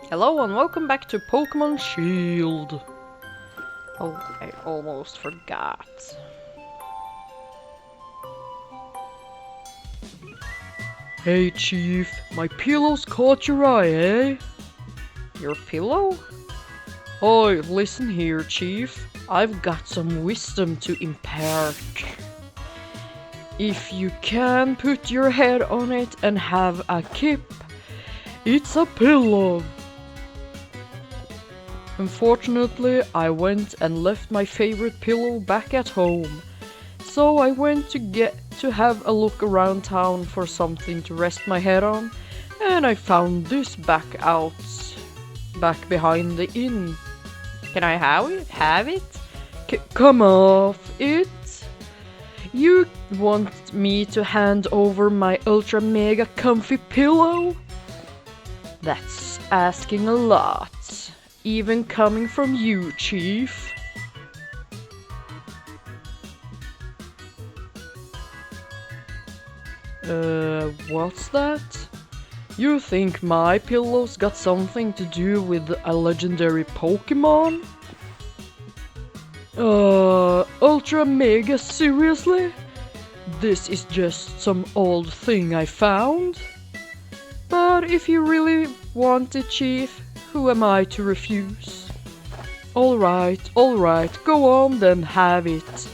Hello and welcome back to Pokémon Shield. Oh, I almost forgot. Hey Chief, my pillow's caught your eye, eh? Your pillow? Oi, listen here, Chief. I've got some wisdom to impart. If you can put your head on it and have a kip, it's a pillow. Unfortunately, I went and left my favorite pillow back at home. So I went to have a look around town for something to rest my head on, and I found this back behind the inn. Can I have it? Come off it! You want me to hand over my ultra mega comfy pillow? That's asking a lot, even coming from you, Chief. What's that? You think my pillow's got something to do with a legendary Pokémon? Ultra Mega, seriously? This is just some old thing I found? But if you really want it, Chief, who am I to refuse? Alright, go on then, have it.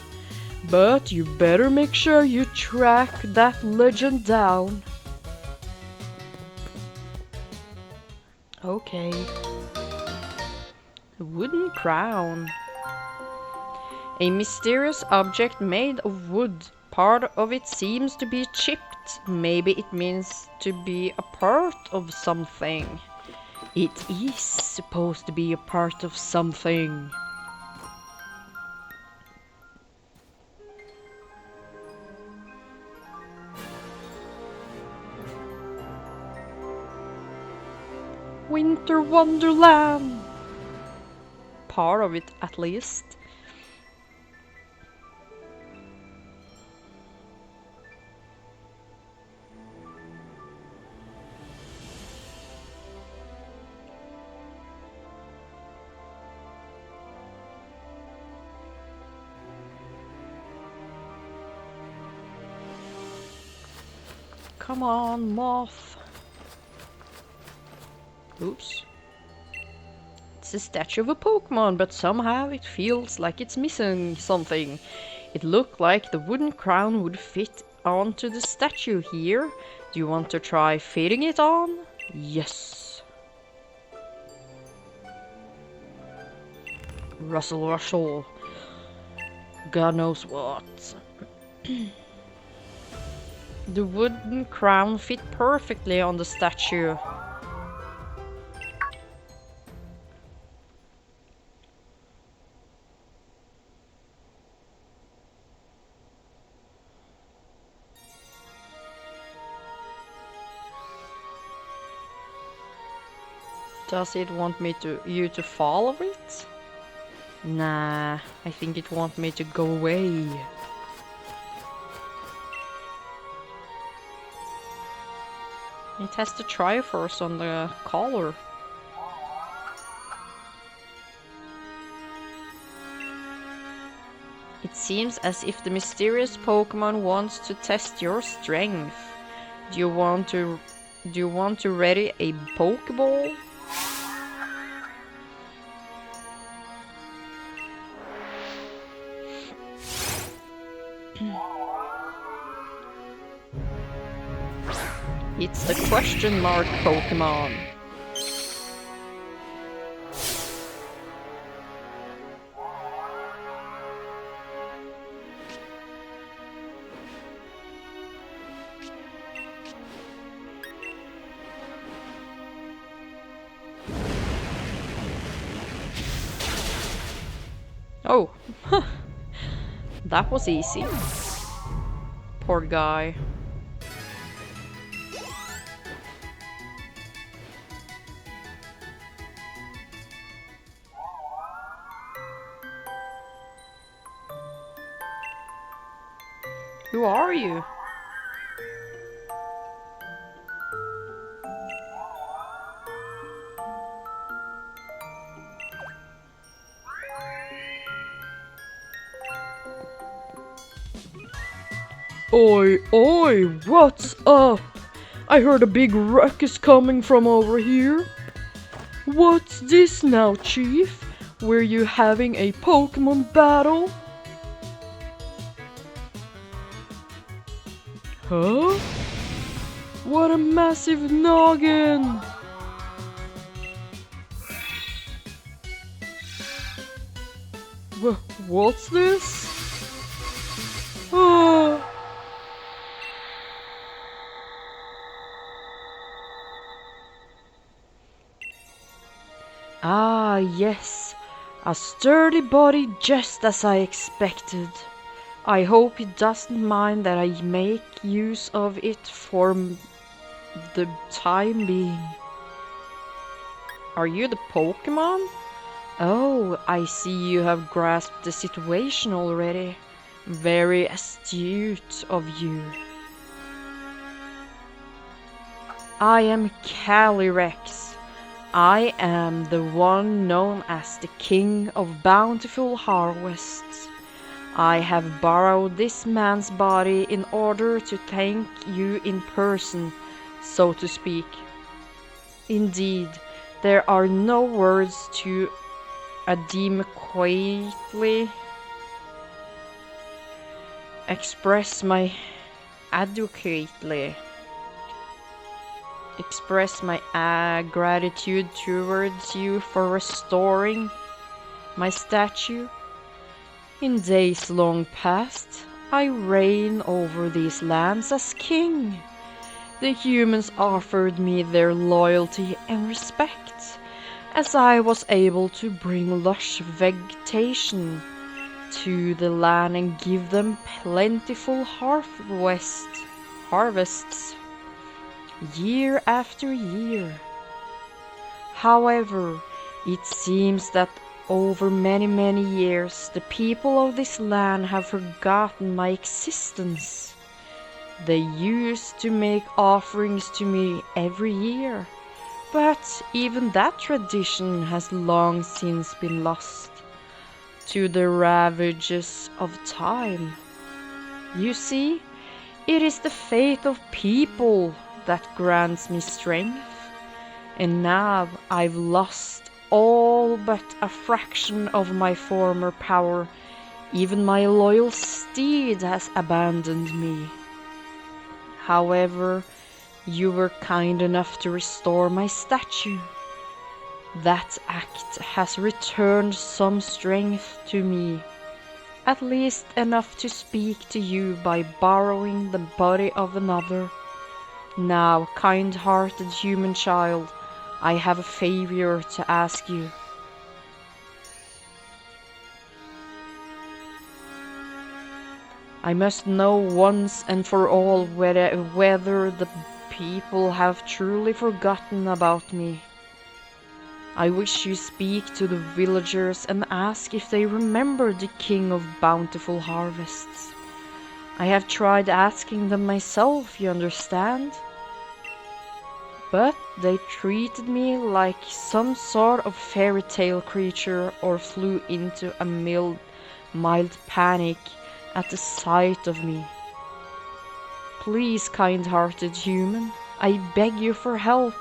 But you better make sure you track that legend down. Okay. A wooden crown. A mysterious object made of wood. Part of it seems to be chipped. Maybe it means to be a part of something. It is supposed to be a part of something. Winter Wonderland! Part of it, at least. Come on, Moth. Oops. It's a statue of a Pokémon, but somehow it feels like it's missing something. It looked like the wooden crown would fit onto the statue here. Do you want to try fitting it on? Yes. Rustle. God knows what. The wooden crown fit perfectly on the statue. Does it want me you to follow it? Nah, I think it wants me to go away. It has to try first on the collar. It seems as if the mysterious Pokémon wants to test your strength. Do you want to ready a Pokeball? It's the question mark Pokemon. Oh, that was easy. Poor guy. Who are you? Oi, oi, what's up? I heard a big ruckus coming from over here. What's this now, Chief? Were you having a Pokémon battle? Huh? What a massive noggin! What's this? Ah. Ah, yes, a sturdy body just as I expected. I hope he doesn't mind that I make use of it for the time being. Are you the Pokémon? Oh, I see you have grasped the situation already. Very astute of you. I am Calyrex. I am the one known as the King of Bountiful Harvests. I have borrowed this man's body in order to thank you in person, so to speak. Indeed, there are no words to adequately express my gratitude towards you for restoring my statue. In days long past, I reigned over these lands as king. The humans offered me their loyalty and respect, as I was able to bring lush vegetation to the land and give them plentiful harvests year after year. However, it seems that over many years the people of this land have forgotten my existence. They used to make offerings to me every year, but even that tradition has long since been lost to the ravages of time. You see, it is the faith of people that grants me strength, and now I've lost all but a fraction of my former power. Even my loyal steed has abandoned me. However, you were kind enough to restore my statue. That act has returned some strength to me, at least enough to speak to you by borrowing the body of another. Now, kind-hearted human child, I have a favor to ask you. I must know once and for all whether the people have truly forgotten about me. I wish you speak to the villagers and ask if they remember the King of Bountiful Harvests. I have tried asking them myself, you understand? But they treated me like some sort of fairy tale creature or flew into a mild panic at the sight of me. Please, kind-hearted human, I beg you for help.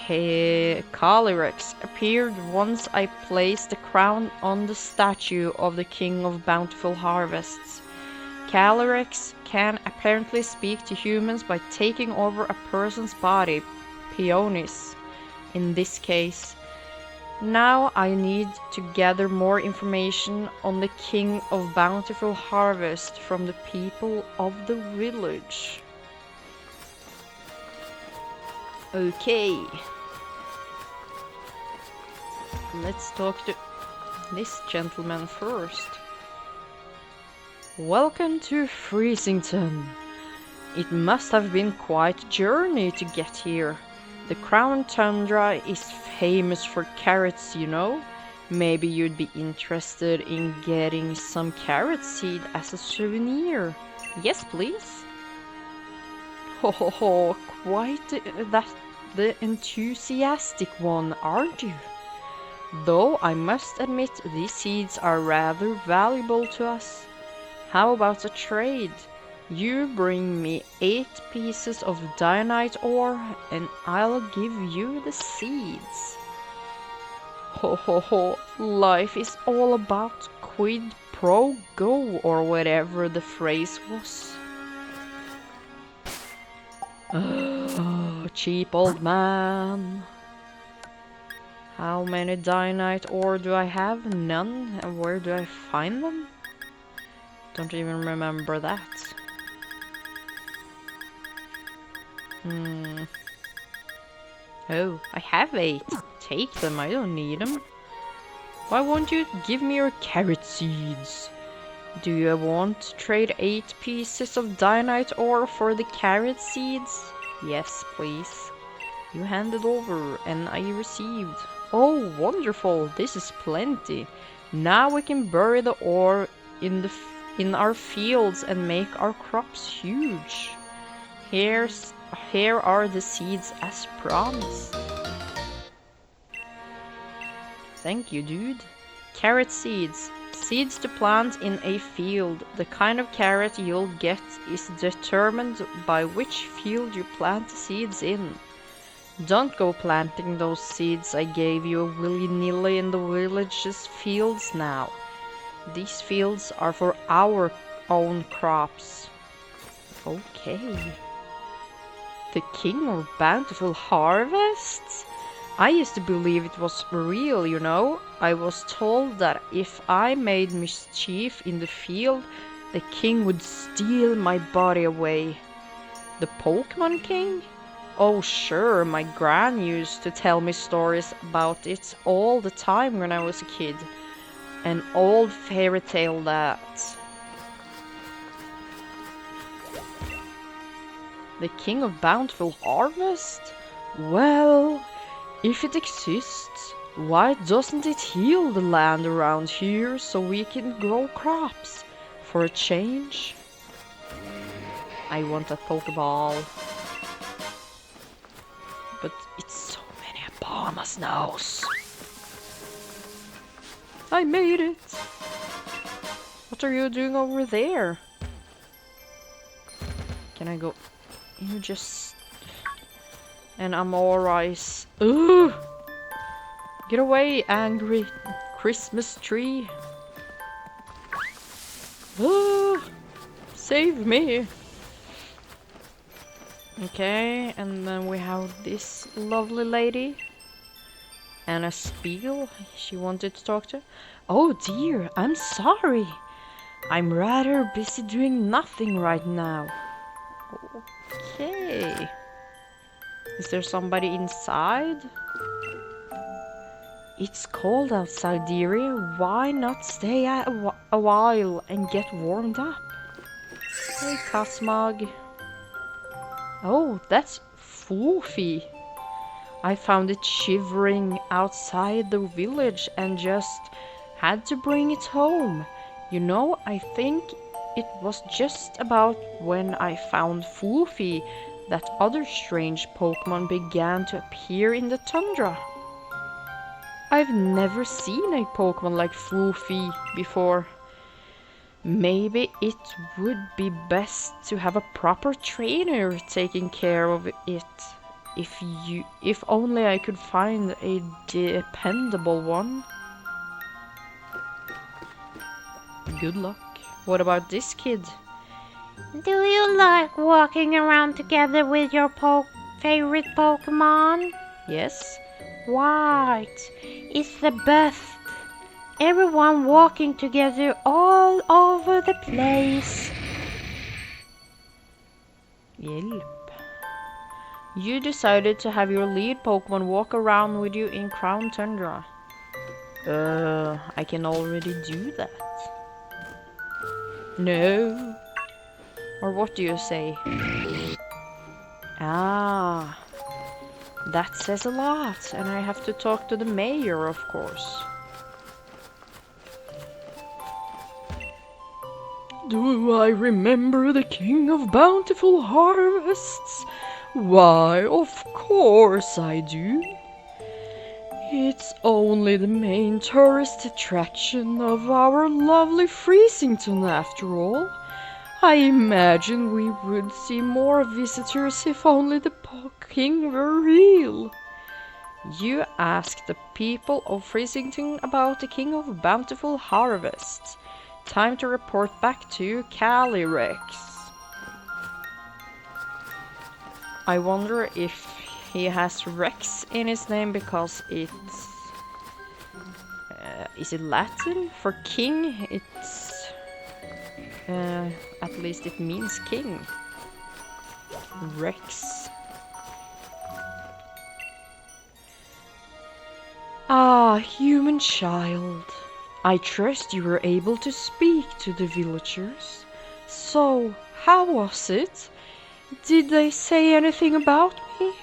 Calyrex appeared once I placed the crown on the statue of the King of Bountiful Harvests. Calyrex can apparently speak to humans by taking over a person's body, Peonis, in this case. Now I need to gather more information on the King of Bountiful Harvest from the people of the village. Okay. Let's talk to this gentleman first. Welcome to Freezington. It must have been quite a journey to get here. The Crown Tundra is famous for carrots, you know. Maybe you'd be interested in getting some carrot seed as a souvenir. Yes, please. Ho ho ho, quite the enthusiastic one, aren't you? Though I must admit these seeds are rather valuable to us. How about a trade? You bring me 8 pieces of dianite ore, and I'll give you the seeds. Ho ho ho, life is all about quid pro quo, or whatever the phrase was. Cheap old man. How many dianite ore do I have? None. And where do I find them? Don't even remember that. Oh, I have 8. Take them, I don't need them. Why won't you give me your carrot seeds? Do you want to trade 8 pieces of dianite ore for the carrot seeds? Yes, please. You handed over, and I received. Oh, wonderful! This is plenty. Now we can bury the ore in our fields and make our crops huge. Here are the seeds as promised. Thank you, dude. Carrot seeds. Seeds to plant in a field. The kind of carrot you'll get is determined by which field you plant the seeds in. Don't go planting those seeds I gave you willy-nilly in the village's fields now. These fields are for our own crops. Okay. The King of Bountiful Harvests? I used to believe it was real, you know. I was told that if I made mischief in the field, the king would steal my body away. The Pokémon King? Oh sure, my gran used to tell me stories about it all the time when I was a kid. An old fairy tale that. The King of Bountiful Harvest? Well, if it exists, why doesn't it heal the land around here so we can grow crops? For a change? I want a Pokeball. But it's so many upon us now. I made it! What are you doing over there? Can I go? You just... And I'm alright. Ugh! Get away, angry Christmas tree. Ugh! Save me! Okay, and then we have this lovely lady. Anna Spiegel, she wanted to talk to. Oh dear, I'm sorry. I'm rather busy doing nothing right now. Okay. Is there somebody inside? It's cold outside, dearie. Why not stay a while and get warmed up? Hey, Cosmog. Oh, that's Foofy. I found it shivering outside the village and just had to bring it home. You know, I think it was just about when I found Foofy that other strange Pokemon began to appear in the Tundra. I've never seen a Pokemon like Foofy before. Maybe it would be best to have a proper trainer taking care of it. If only I could find a dependable one. Good luck. What about this kid? Do you like walking around together with your favorite Pokemon? Yes? Right. It's the best. Everyone walking together all over the place. Hjälp. You decided to have your lead Pokemon walk around with you in Crown Tundra. I can already do that. No. Or what do you say? Ah. That says a lot, and I have to talk to the mayor, of course. Do I remember the King of Bountiful Harvests? Why, of course I do. It's only the main tourist attraction of our lovely Freezington after all. I imagine we would see more visitors if only the king were real. You asked the people of Freezington about the King of Bountiful Harvest. Time to report back to Calyrex. I wonder if he has Rex in his name because it's... is it Latin? For king, it's... at least it means king. Rex. Ah, human child. I trust you were able to speak to the villagers. So, how was it? Did they say anything about me?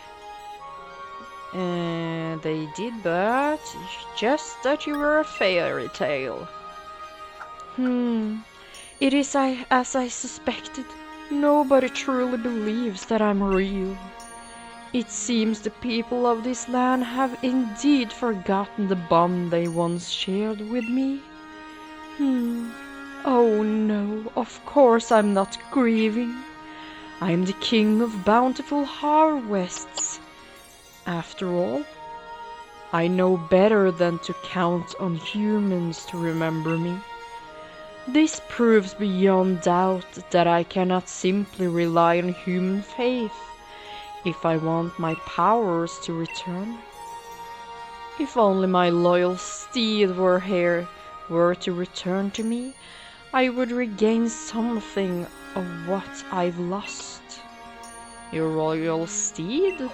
They did, but just that you were a fairy tale. It is as I suspected. Nobody truly believes that I'm real. It seems the people of this land have indeed forgotten the bond they once shared with me. Oh no, of course I'm not grieving. I am the King of Bountiful Harvests. After all, I know better than to count on humans to remember me. This proves beyond doubt that I cannot simply rely on human faith if I want my powers to return. If only my loyal steed were to return to me, I would regain something of what I've lost. Your royal steed?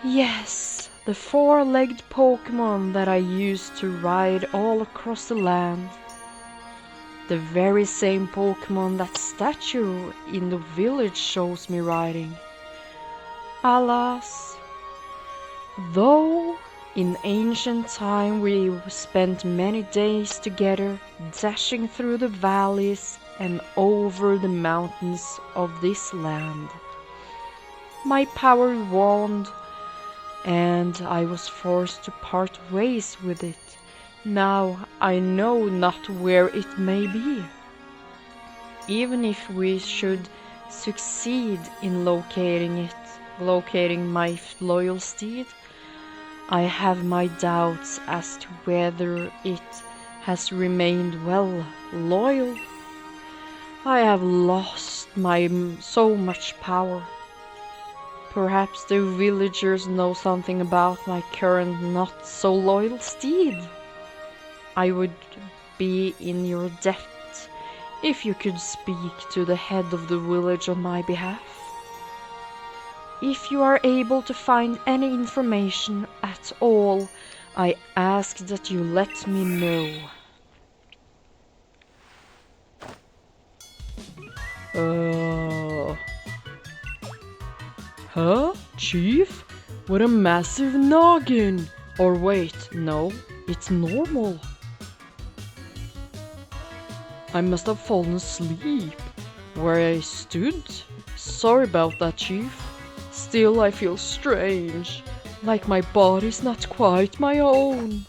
Yes, the four-legged Pokémon that I used to ride all across the land. The very same Pokémon that statue in the village shows me riding. Alas, though in ancient time we spent many days together dashing through the valleys and over the mountains of this land, my power waned and I was forced to part ways with it. Now I know not where it may be. Even if we should succeed in locating my loyal steed, I have my doubts as to whether it has remained loyal. I have lost so much power. Perhaps the villagers know something about my current not so loyal steed. I would be in your debt if you could speak to the head of the village on my behalf. If you are able to find any information at all, I ask that you let me know. Huh? Chief? What a massive noggin! Or wait, no, it's normal. I must have fallen asleep where I stood. Sorry about that, Chief. Still, I feel strange, like my body's not quite my own.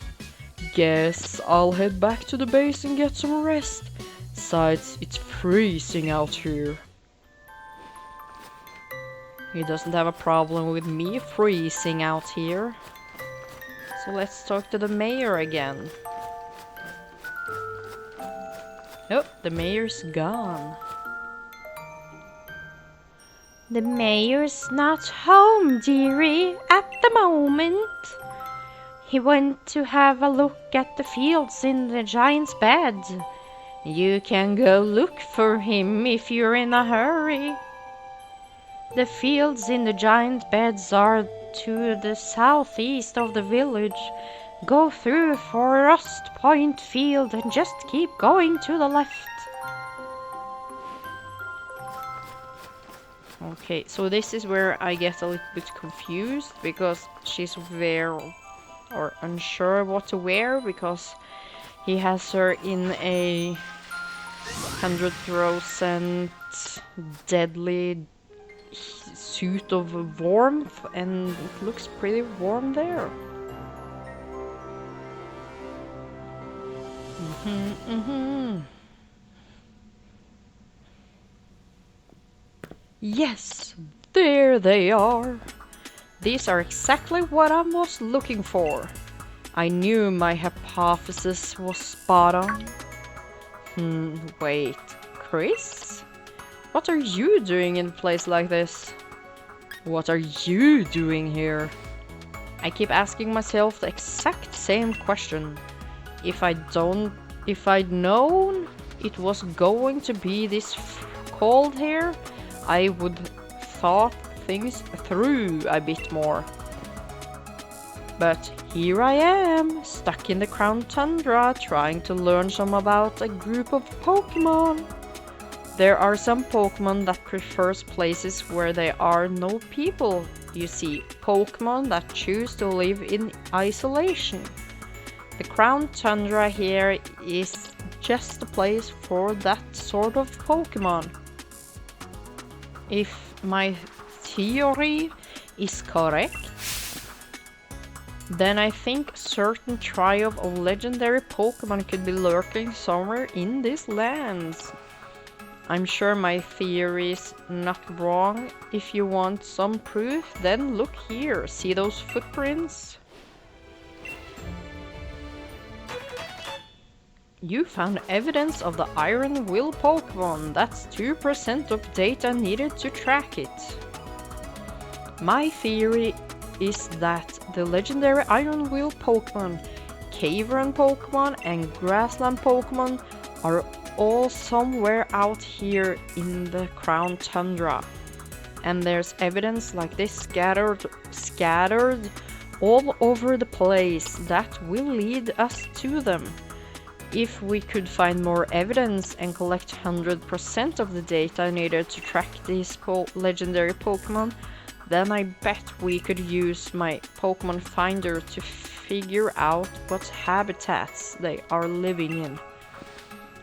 Guess I'll head back to the base and get some rest. Besides, it's freezing out here. He doesn't have a problem with me freezing out here. So let's talk to the mayor again. Oh, the mayor's gone. The mayor's not home, dearie, at the moment. He went to have a look at the fields in the giant's bed. You can go look for him if you're in a hurry. The fields in the giant beds are to the southeast of the village. Go through Forest Point Field and just keep going to the left. Okay, so this is where I get a little bit confused because she's unsure what to wear because he has her in a 100% deadly suit of warmth, and it looks pretty warm there. Yes, there they are. These are exactly what I was looking for. I knew my hypothesis was spot on. Wait, Chris? What are you doing in a place like this? What are you doing here? I keep asking myself the exact same question. If I'd known it was going to be this cold here, I would thought things through a bit more. But here I am, stuck in the Crown Tundra, trying to learn some about a group of Pokémon. There are some Pokémon that prefers places where there are no people. You see, Pokémon that choose to live in isolation. The Crown Tundra here is just a place for that sort of Pokémon. If my theory is correct, then I think a certain tribe of legendary Pokémon could be lurking somewhere in these lands. I'm sure my theory is not wrong. If you want some proof, then look here. See those footprints? You found evidence of the Iron Will Pokémon. That's 2% of data needed to track it. My theory is that the legendary Iron Will Pokémon, Caverun Pokémon, and Grassland Pokémon are all somewhere out here in the Crown Tundra. And there's evidence like this scattered all over the place that will lead us to them. If we could find more evidence and collect 100% of the data needed to track these legendary Pokémon, then I bet we could use my Pokémon Finder to figure out what habitats they are living in.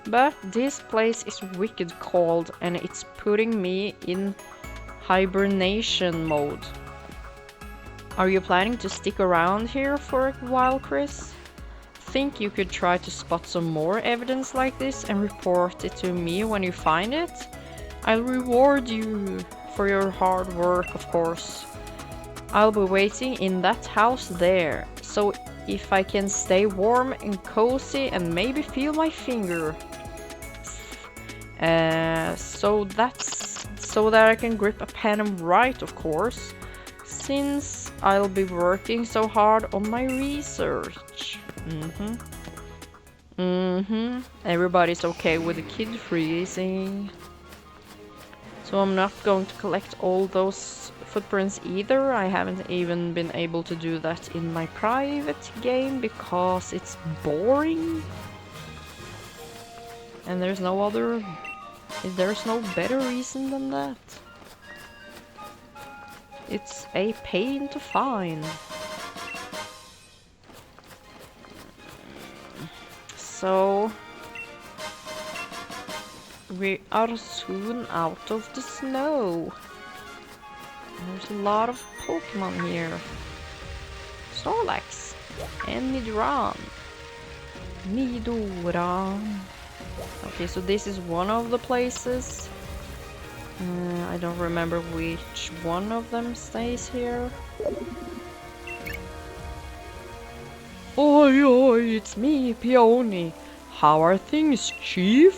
But this place is wicked cold and it's putting me in hibernation mode. Are you planning to stick around here for a while, Chris? Think you could try to spot some more evidence like this and report it to me when you find it? I'll reward you for your hard work, of course. I'll be waiting in that house there, so if I can stay warm and cozy and maybe feel my finger. So that I can grip a pen and write, of course, since I'll be working so hard on my research. Everybody's okay with the kid freezing. So I'm not going to collect all those footprints either. I haven't even been able to do that in my private game because it's boring. And there's no better reason than that. It's a pain to find. So we are soon out of the snow. There's a lot of Pokemon here. Snorlax and Nidoran. Okay, so this is one of the places. I don't remember which one of them stays here. Oi, oi, it's me, Peony. How are things, Chief?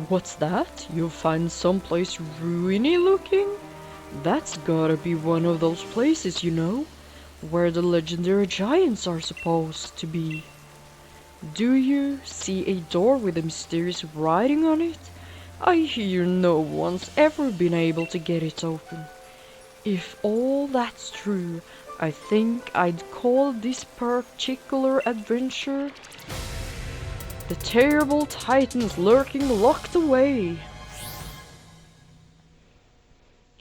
What's that? You find someplace ruiny looking? That's gotta be one of those places, you know, where the legendary giants are supposed to be. Do you see a door with a mysterious writing on it? I hear no one's ever been able to get it open. If all that's true, I think I'd call this particular adventure The Terrible Titans Lurking Locked Away.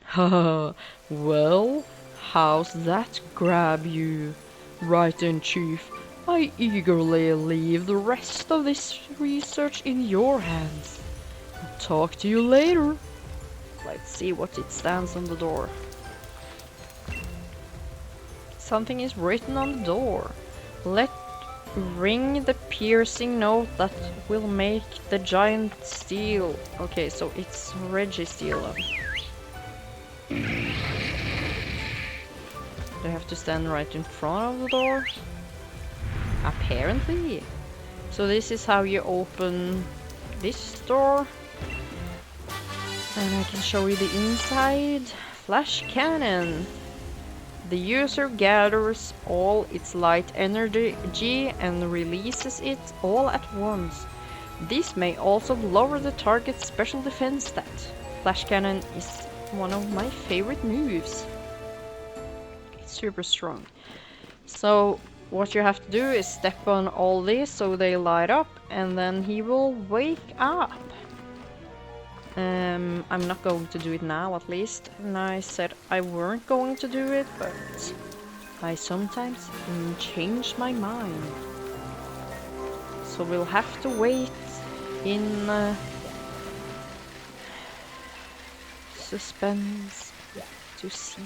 Haha, well, how's that grab you? Right then, Chief. I eagerly leave the rest of this research in your hands. Talk to you later. Let's see what it stands on the door. Something is written on the door. Let ring the piercing note that will make the giant steal. Okay, so it's Registeel. Do I have to stand right in front of the door? Apparently. So this is how you open this door. And I can show you the inside. Flash cannon. The user gathers all its light energy and releases it all at once. This may also lower the target's special defense stat. Flash cannon is one of my favorite moves. It's super strong. So what you have to do is step on all these so they light up, and then he will wake up. I'm not going to do it now, at least. And I said I weren't going to do it, but I sometimes change my mind. So we'll have to wait in suspense to see.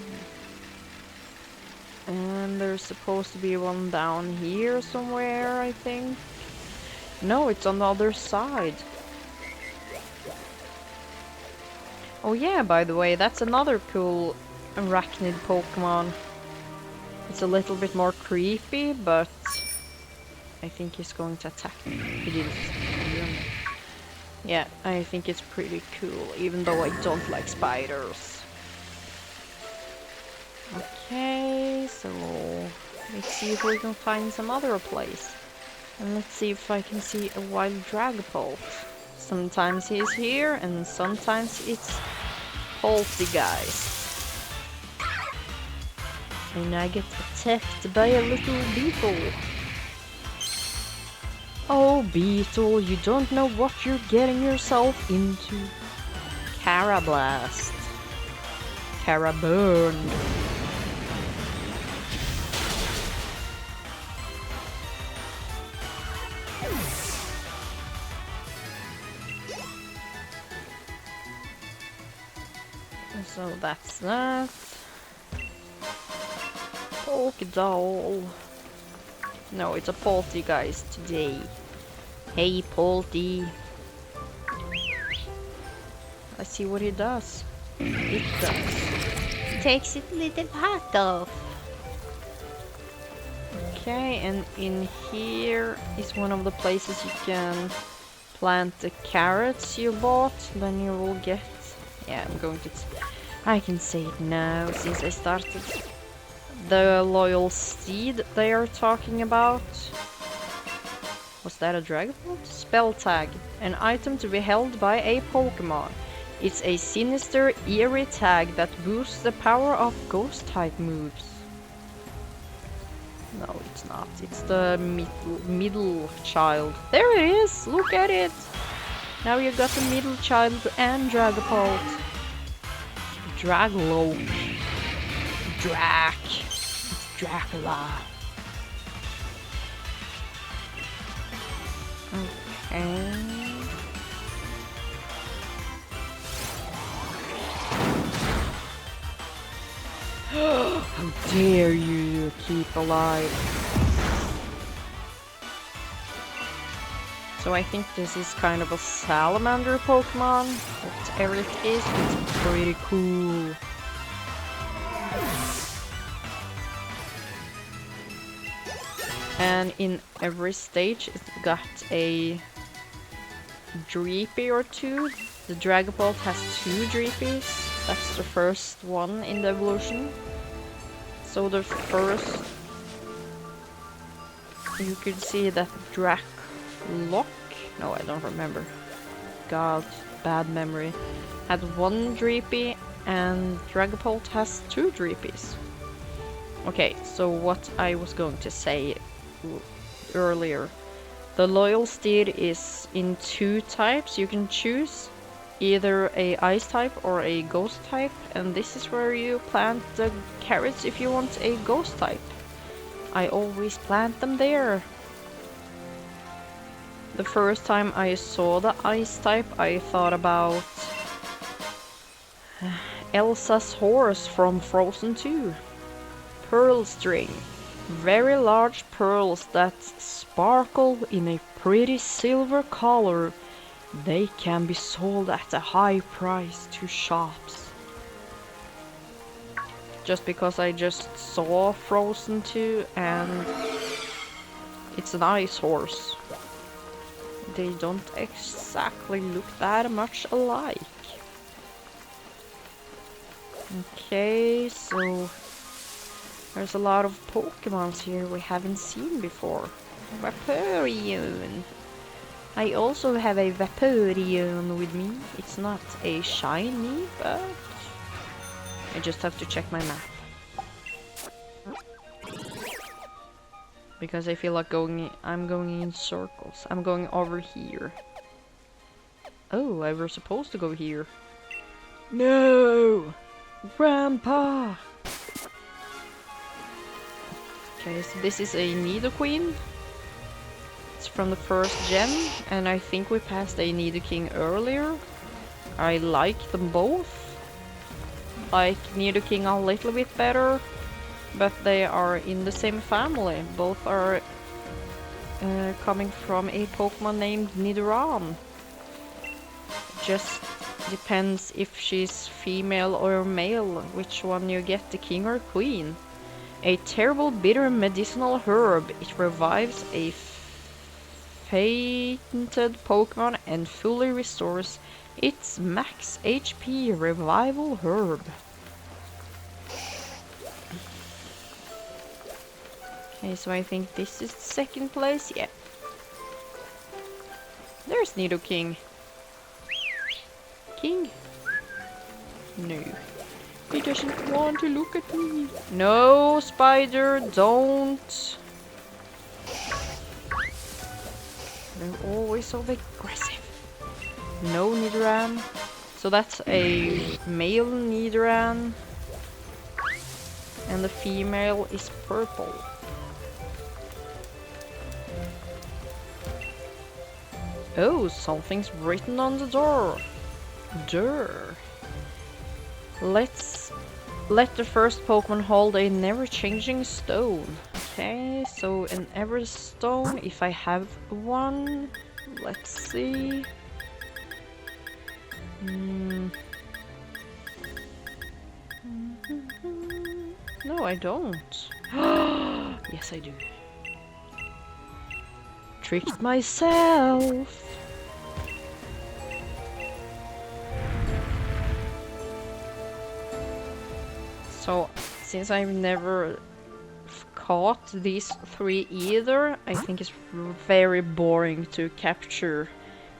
And there's supposed to be one down here somewhere, I think. No, it's on the other side. Oh yeah, by the way, that's another cool arachnid Pokemon. It's a little bit more creepy, but I think he's going to attack me. He didn't. Yeah, I think it's pretty cool, even though I don't like spiders. Okay, so let's see if we can find some other place. And let's see if I can see a wild Dragapult. Sometimes he's here, and sometimes it's poltergeist. And I get attacked by a little beetle. Oh, beetle, you don't know what you're getting yourself into. Carablast. Caraburn. So that's that. Pokedoll. No, it's a poltergeist today. Hey, Polty. Let's see what he does. It does. Takes its little hat off. Okay, and in here is one of the places you can plant the carrots you bought. Then you will get... Yeah, I'm going to... I can say it now, since I started. The loyal steed they are talking about. Was that a Dragapult? Spell tag. An item to be held by a Pokemon. It's a sinister, eerie tag that boosts the power of ghost-type moves. No, it's not. It's the middle child. There it is! Look at it! Now you got the middle child and Dragapult. Draglope. Drac. It's Dracula. Okay. How dare you keep alive? So I think this is kind of a salamander Pokemon. Whatever it is, it's pretty cool. And in every stage it's got a Dreepy or two. The Dragapult has 2 Dreepies. That's the first one in the evolution. So the first... You could see that Dracloak? No, I don't remember. God, bad memory. Had 1 Dreepy and Dragapult has 2 Dreepies. Okay, so what I was going to say earlier. The loyal steed is in 2 types. You can choose either a ice type or a ghost type, and this is where you plant the carrots if you want a ghost type. I always plant them there. The first time I saw the ice type, I thought about Elsa's horse from Frozen 2. Pearl string. Very large pearls that sparkle in a pretty silver color. They can be sold at a high price to shops. Just because I just saw Frozen 2 and it's an ice horse. They don't exactly look that much alike. Okay, so there's a lot of Pokemons here we haven't seen before. Vaporeon. I also have a Vaporeon with me. It's not a shiny, but I just have to check my map. Because I feel like I'm going in circles. I'm going over here. Oh, I was supposed to go here. No! Grandpa! Okay, so this is a Nidoqueen. It's from the first gen, and I think we passed a Nidoking earlier. I like them both. Like Nidoking a little bit better, but they are in the same family. Both are coming from a Pokemon named Nidoran. Just depends if she's female or male, which one you get, the king or queen. A terrible bitter medicinal herb. It revives a fainted Pokemon and fully restores its max HP. Revival herb. Okay, so I think this is second place. Yeah. There's Nidoking. King? No. He doesn't want to look at me. No, spider, don't. They're always so aggressive. No Nidoran. So that's a male Nidoran. And the female is purple. Oh, something's written on the door. Let's let the first Pokemon hold a never-changing stone. Okay, so an Everstone, if I have one. Let's see. No, I don't. Yes, I do. Tricked myself. So, since I've never caught these three either, I think it's very boring to capture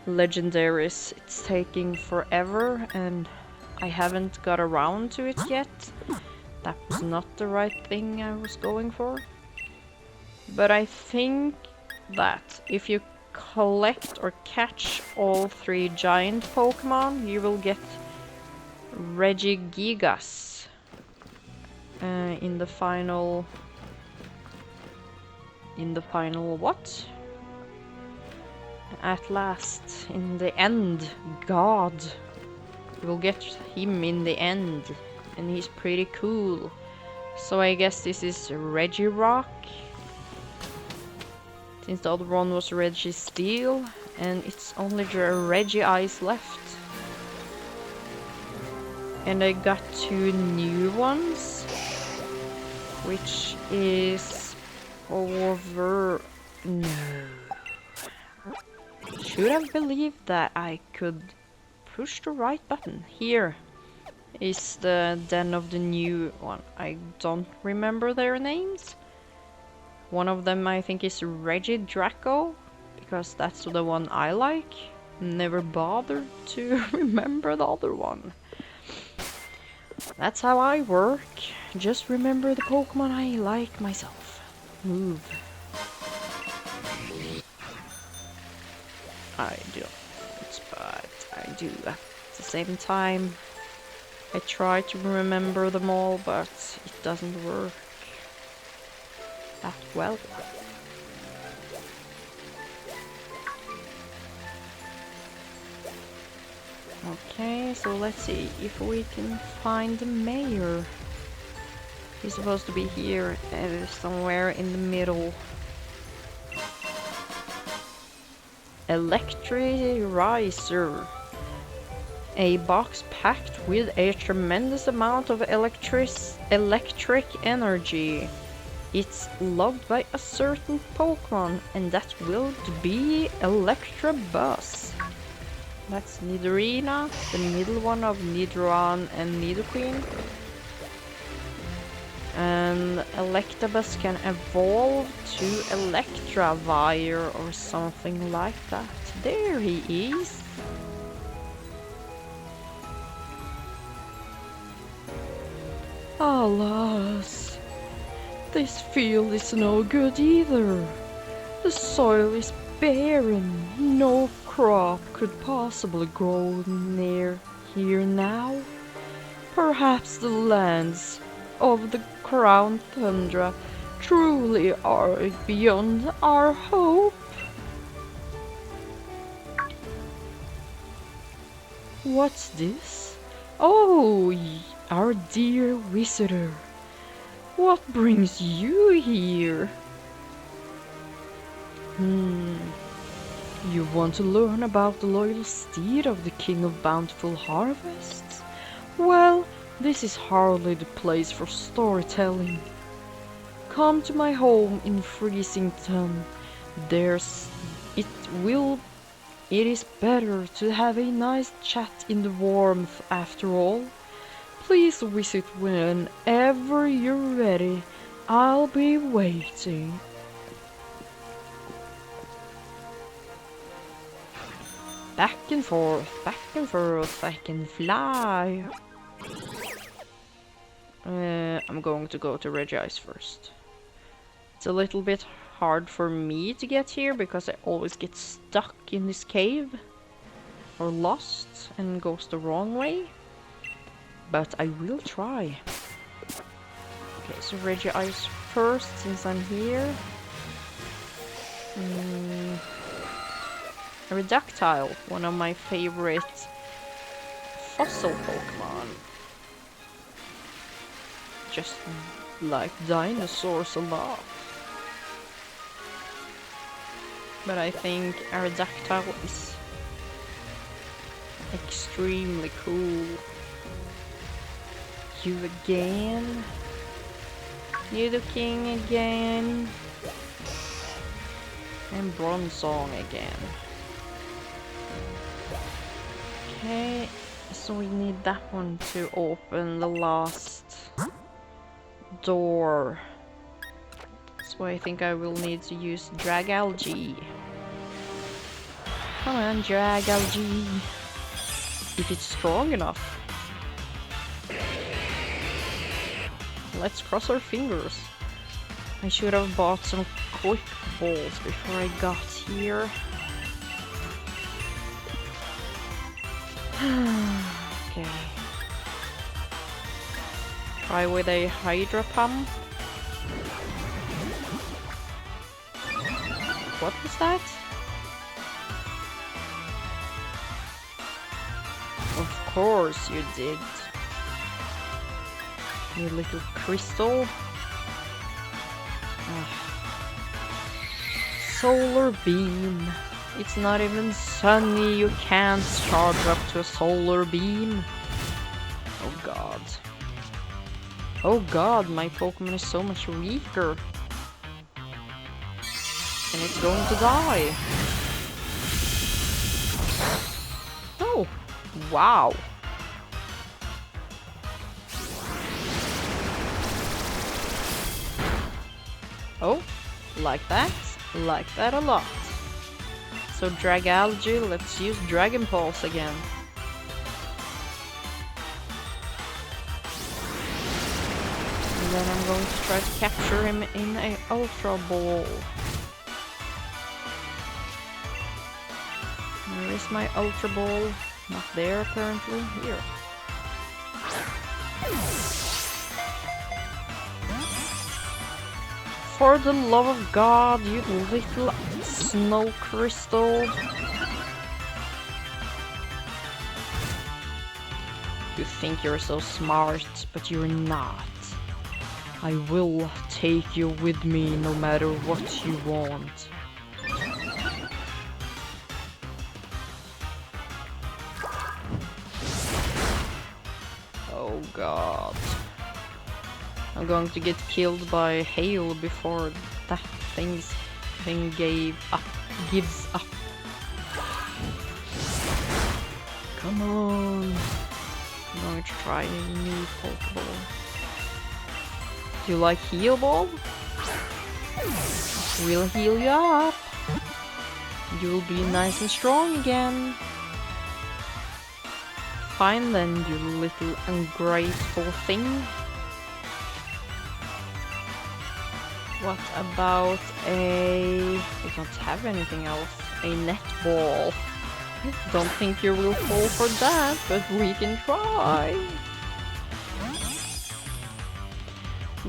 legendaries. It's taking forever and I haven't got around to it yet. That was not the right thing I was going for. But I think that if you collect or catch all three giant Pokemon, you will get Regigigas. In the final what? At last, in the end, God. We'll get him in the end, and he's pretty cool. So I guess this is Regirock, since the other one was Registeel, and it's only the Regice left. And I got two new ones, which is over... No. Should have believed that I could push the right button. Here is the den of the new one. I don't remember their names. One of them I think is Regidraco, because that's the one I like. Never bothered to remember the other one. That's how I work. Just remember the Pokemon I like myself. Move. I don't, but I do at the same time. I try to remember them all, but it doesn't work that well. Okay, so let's see if we can find the mayor. He's supposed to be here, somewhere in the middle. Electrizer. A box packed with a tremendous amount of electric energy. It's loved by a certain Pokémon, and that will be Electabuzz. That's Nidorina, the middle one of Nidoran and Nidoqueen. And Electabuzz can evolve to Electivire or something like that. There he is. Alas, this field is no good either. The soil is barren. No crop could possibly grow near here now. Perhaps the lands of the crown Tundra truly are beyond our hope. What's this? Oh, our dear visitor. What brings you here? You want to learn about the loyal steed of the King of Bountiful Harvests? Well, this is hardly the place for storytelling. Come to my home in Freezington. It is better to have a nice chat in the warmth after all. Please visit whenever you're ready. I'll be waiting. Back and forth, I can fly. I'm going to go to Regice first. It's a little bit hard for me to get here because I always get stuck in this cave or lost and goes the wrong way. But I will try. Okay, so Regice first since I'm here. Reductile, one of my favorite fossil Pokemon. Just like dinosaurs a lot. But I think Aerodactyl is extremely cool. You again. Nidoking again. And Bronzong again. Okay, so we need that one to open the last door. So I think I will need to use Dragalge. Come on, Dragalge. If it's strong enough. Let's cross our fingers. I should have bought some quick balls before I got here. Okay. Try with a Hydra Pump. What was that? Of course you did. You little crystal. Solar beam. It's not even sunny. You can't charge up to a solar beam. Oh god. Oh god, my Pokemon is so much weaker. And it's going to die. Oh, wow. Oh, like that a lot. So Dragalge, let's use Dragon Pulse again. And then I'm going to try to capture him in a Ultra Ball. Where is my Ultra Ball? Not there apparently. Here. For the love of God, you little snow crystal. You think you're so smart, but you're not. I will take you with me no matter what you want. Oh god. I'm going to get killed by hail before that thing gives up. Come on. I'm going to try a new Pokeball. Do you like Heal Ball? We'll heal you up. You'll be nice and strong again. Fine then, you little ungrateful thing. What about a... we don't have anything else. A netball. Don't think you will fall for that, but we can try.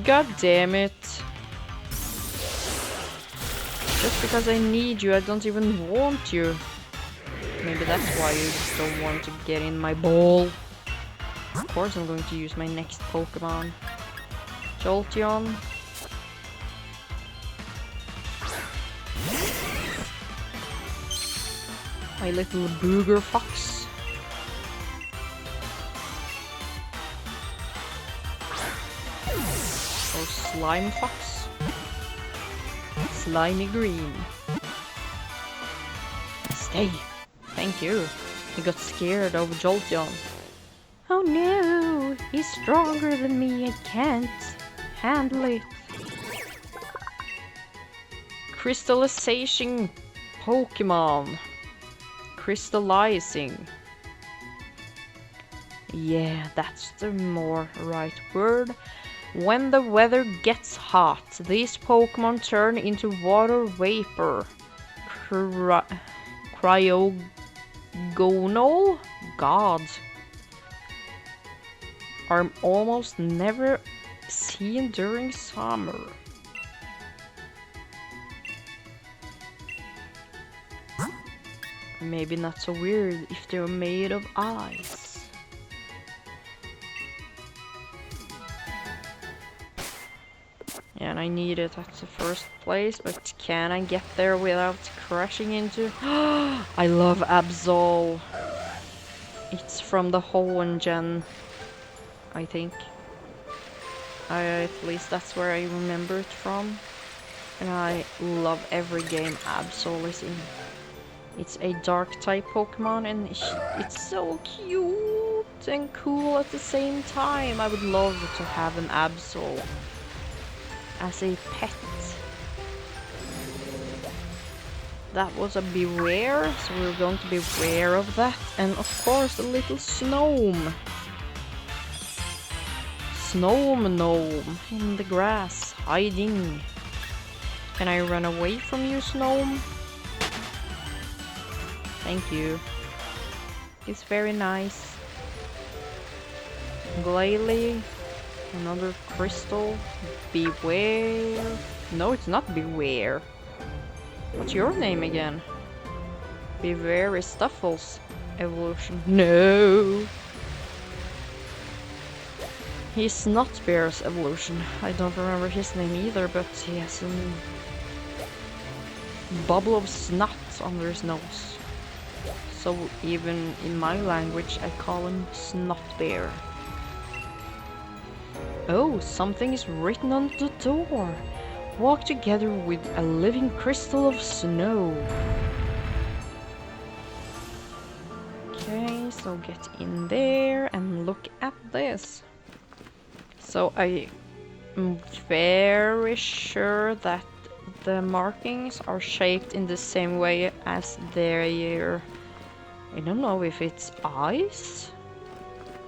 God damn it. Just because I need you, I don't even want you. Maybe that's why you just don't want to get in my ball. Of course I'm going to use my next Pokemon. Jolteon. My little booger fox. Or slime fox. Slimy green. Stay. Thank you. He got scared of Jolteon. Oh no, he's stronger than me. I can't handle it. Crystallization Pokemon. Crystallizing. Yeah, that's the more right word. When the weather gets hot, these Pokemon turn into water vapor. Cryogonal gods are almost never seen during summer. Maybe not so weird if they're made of ice. Yeah, and I need it at the first place, but can I get there without crashing into... I love Absol. It's from the Hoenn gen, I think. At least that's where I remember it from. And I love every game Absol is in. It's a dark type Pokemon and it's so cute and cool at the same time. I would love to have an Absol as a pet. That was a Beware, so we're going to be aware of that. And of course the little Snome. Snome gnome in the grass, hiding. Can I run away from you, Snome? Thank you. It's very nice. Glalie. Another crystal. Beware. No, it's not Beware. What's your name again? Beware is Stuffle's evolution. No! He's not Bear's evolution. I don't remember his name either, but he has a bubble of snot under his nose. So even in my language, I call him Snot Bear. Oh, something is written on the door. Walk together with a living crystal of snow. Okay, so get in there and look at this. So I am very sure that the markings are shaped in the same way as their... I don't know if it's ice,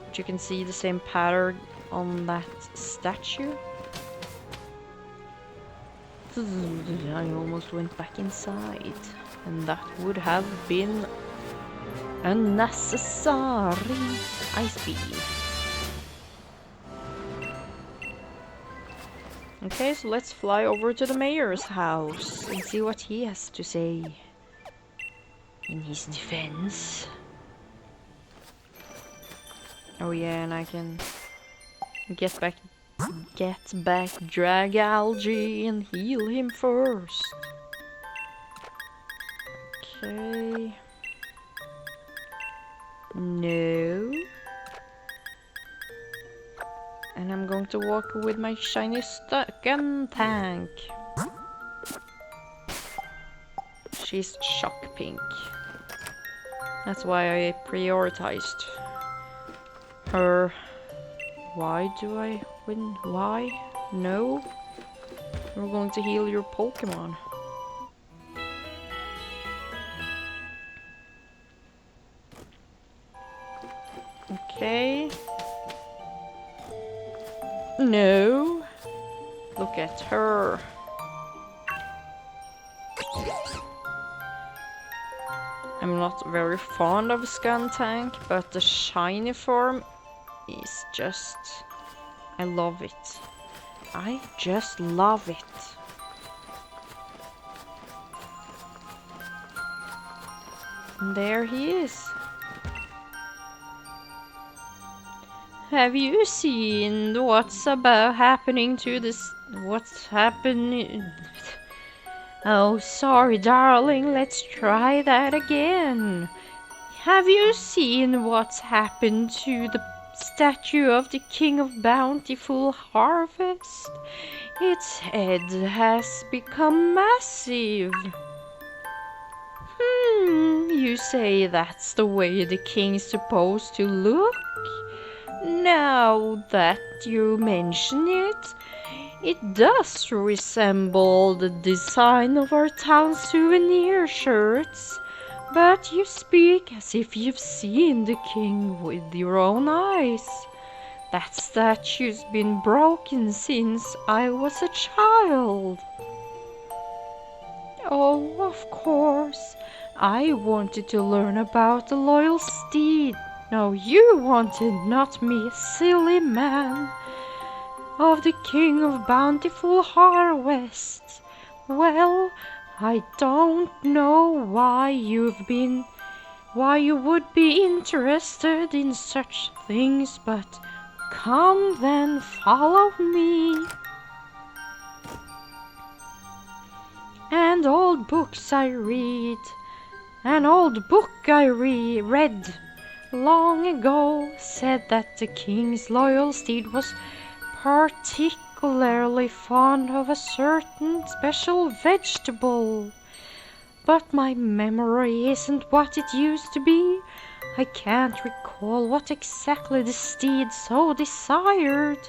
but you can see the same pattern on that statue. I almost went back inside, and that would have been unnecessary. Ice beam. Okay, so let's fly over to the mayor's house and see what he has to say in his defense. Oh yeah, and I can get back Drag Algae and heal him first. Okay. No. And I'm going to walk with my shiny gun tank. She's shock pink. That's why I prioritized her. Why do I win? Why? No. We're going to heal your Pokémon. Okay. No. Look at her. I'm not very fond of Skuntank, but the shiny form is just... I love it. I just love it. And there he is. Have you seen what's about happening to this? What's happening? Oh, sorry, darling. Let's try that again. Have you seen what's happened to the statue of the King of Bountiful Harvest? Its head has become massive. You say that's the way the king's supposed to look? Now that you mention it, it does resemble the design of our town souvenir shirts, but you speak as if you've seen the king with your own eyes. That statue's been broken since I was a child. Oh, of course, I wanted to learn about the loyal steed. No, you wanted, not me, silly man. Of the King of Bountiful Harvest. Well, I don't know why you would be interested in such things, but come then, follow me. And old books I read, an old book I read long ago said that the king's loyal steed was particularly fond of a certain special vegetable. But my memory isn't what it used to be. I can't recall what exactly the steed so desired.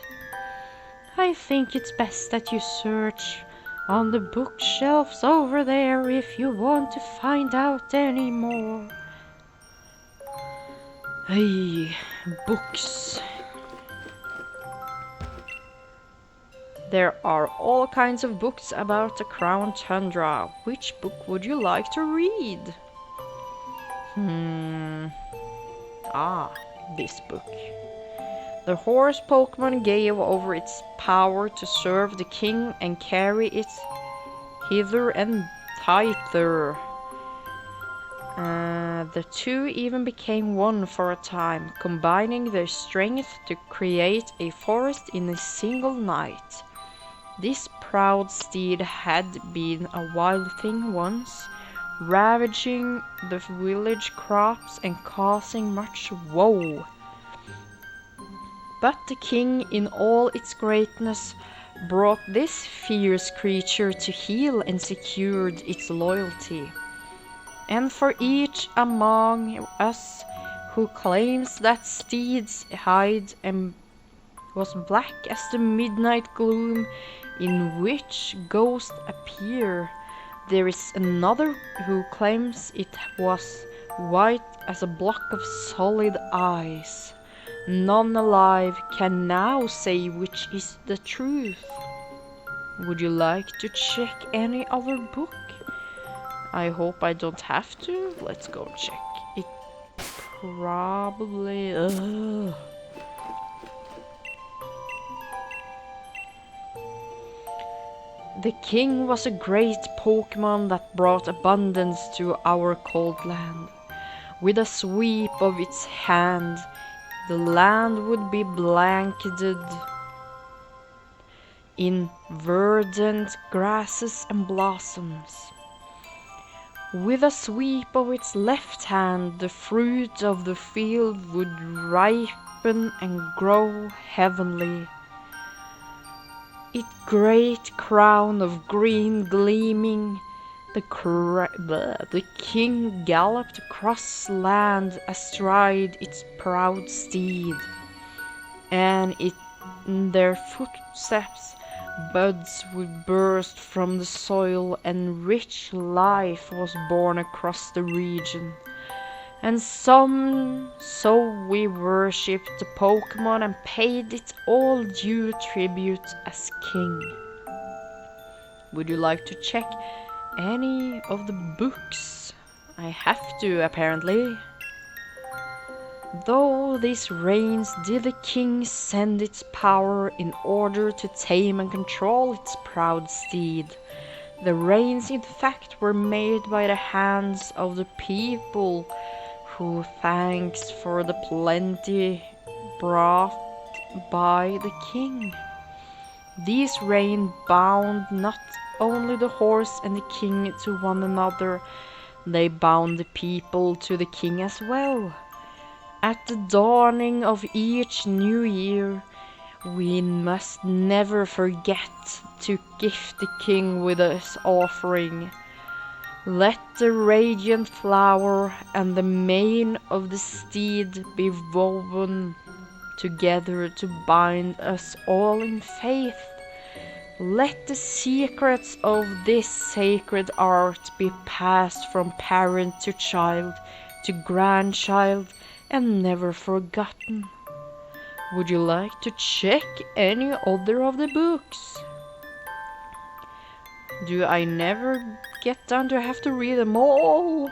I think it's best that you search on the bookshelves over there if you want to find out any more. Hey, books. There are all kinds of books about the Crown Tundra. Which book would you like to read? This book. The horse Pokémon gave over its power to serve the king and carry it hither and thither. The two even became one for a time, combining their strength to create a forest in a single night. This proud steed had been a wild thing once, ravaging the village crops and causing much woe. But the king, in all its greatness, brought this fierce creature to heel and secured its loyalty. And for each among us who claims that steed's hide and was black as the midnight gloom in which ghosts appear, there is another who claims it was white as a block of solid ice. None alive can now say which is the truth. Would you like to check any other book? I hope I don't have to. Let's go check it. Probably. The king was a great Pokémon that brought abundance to our cold land. With a sweep of its hand, the land would be blanketed in verdant grasses and blossoms. With a sweep of its left hand, the fruit of the field would ripen and grow heavenly. Its great crown of green gleaming, the king galloped across land astride its proud steed, and in their footsteps buds would burst from the soil and rich life was born across the region. And so we worshipped the Pokémon and paid it all due tribute as king. Would you like to check any of the books? I have to, apparently. Though these reigns did the king send its power in order to tame and control its proud steed. The reigns in fact were made by the hands of the people, who thanks for the plenty brought by the king. These reins bound not only the horse and the king to one another, they bound the people to the king as well. At the dawning of each new year, we must never forget to gift the king with his offering. Let the radiant flower and the mane of the steed be woven together to bind us all in faith. Let the secrets of this sacred art be passed from parent to child, to grandchild, and never forgotten. Would you like to check any other of the books? Do I never get done to have to read them all?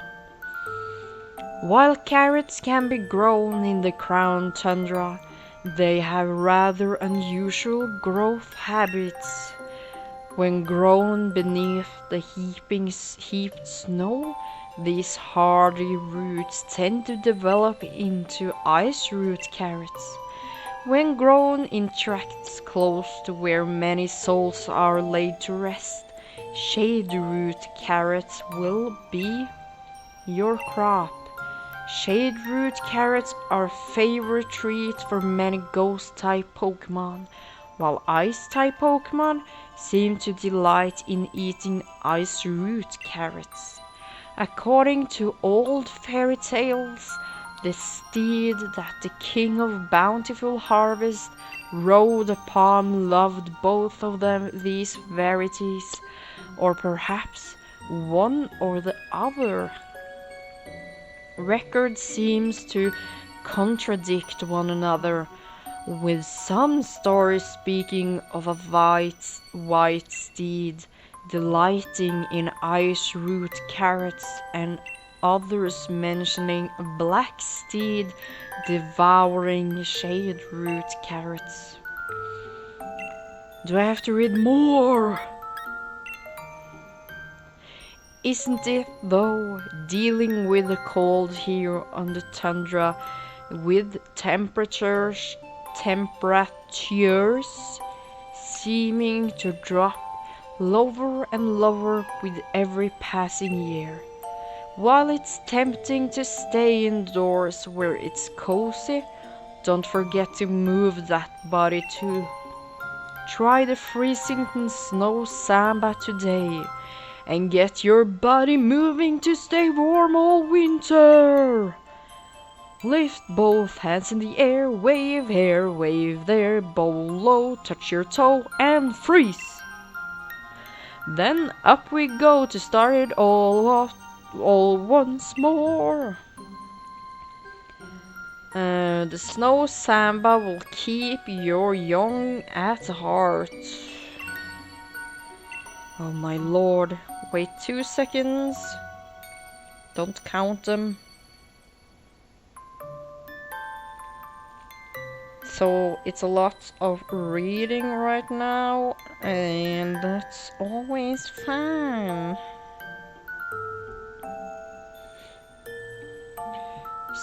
While carrots can be grown in the crown tundra, they have rather unusual growth habits. When grown beneath the heaped snow, these hardy roots tend to develop into ice root carrots. When grown in tracts close to where many souls are laid to rest, shade root carrots will be your crop. Shade root carrots are a favorite treat for many ghost-type Pokémon, while ice-type Pokémon seem to delight in eating ice root carrots. According to old fairy tales, the steed that the king of bountiful harvest rode upon loved both of these varieties, or perhaps one or the other. Record seems to contradict one another, with some stories speaking of a white steed delighting in ice root carrots and others mentioning a black steed devouring shade root carrots. Do I have to read more? Isn't it, though, dealing with the cold here on the tundra, with temperatures seeming to drop lower and lower with every passing year? While it's tempting to stay indoors where it's cozy, don't forget to move that body too. Try the freezing snow samba today, and get your body moving to stay warm all winter. Lift both hands in the air, wave here, wave there, bow low, touch your toe, and freeze. Then up we go to start it all once more. The snow samba will keep your young at heart. Oh my lord, wait 2 seconds. Don't count them. So it's a lot of reading right now, and that's always fun.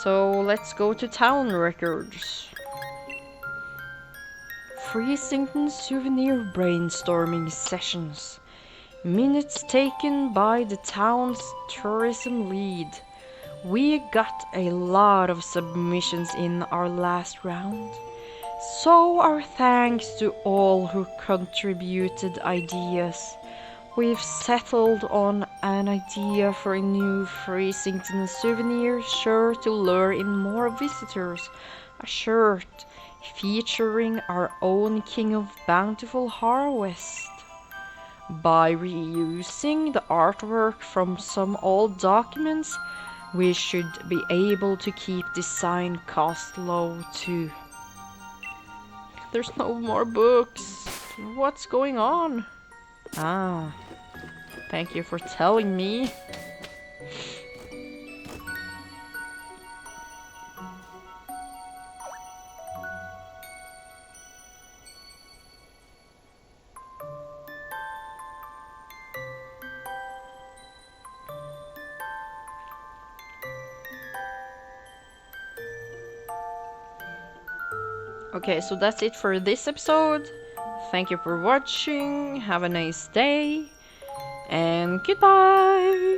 So let's go to town records. Freesington souvenir brainstorming sessions. Minutes taken by the town's tourism lead. We got a lot of submissions in our last round. So our thanks to all who contributed ideas. We've settled on an idea for a new Freesington souvenir sure to lure in more visitors. A shirt featuring our own King of Bountiful Harvest. By reusing the artwork from some old documents, we should be able to keep design costs low too. There's no more books. What's going on? Ah, thank you for telling me. Okay, so that's it for this episode. Thank you for watching. Have a nice day. And goodbye.